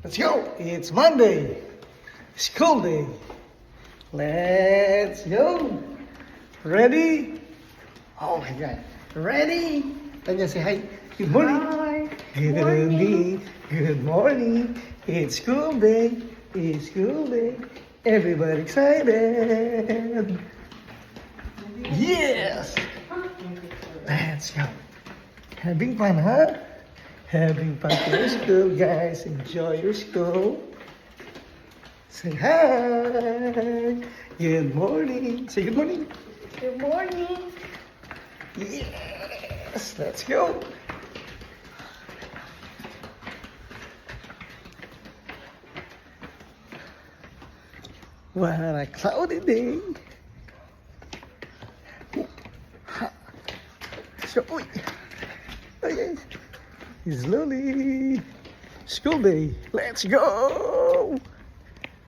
Let's go! It's Monday! School day! Let's go! Ready? Oh my God! Ready? Tanya, say hi! Good morning! Hi. Good morning! Good morning! It's school day! It's school day! Everybody excited! Yes! Let's go! Having fun, huh? Having fun to your school, guys. Enjoy your school. Say hi. Good morning. Say good morning. Good morning. Yes, let's go. What a cloudy day. So, okay. Slowly. School day. Let's go.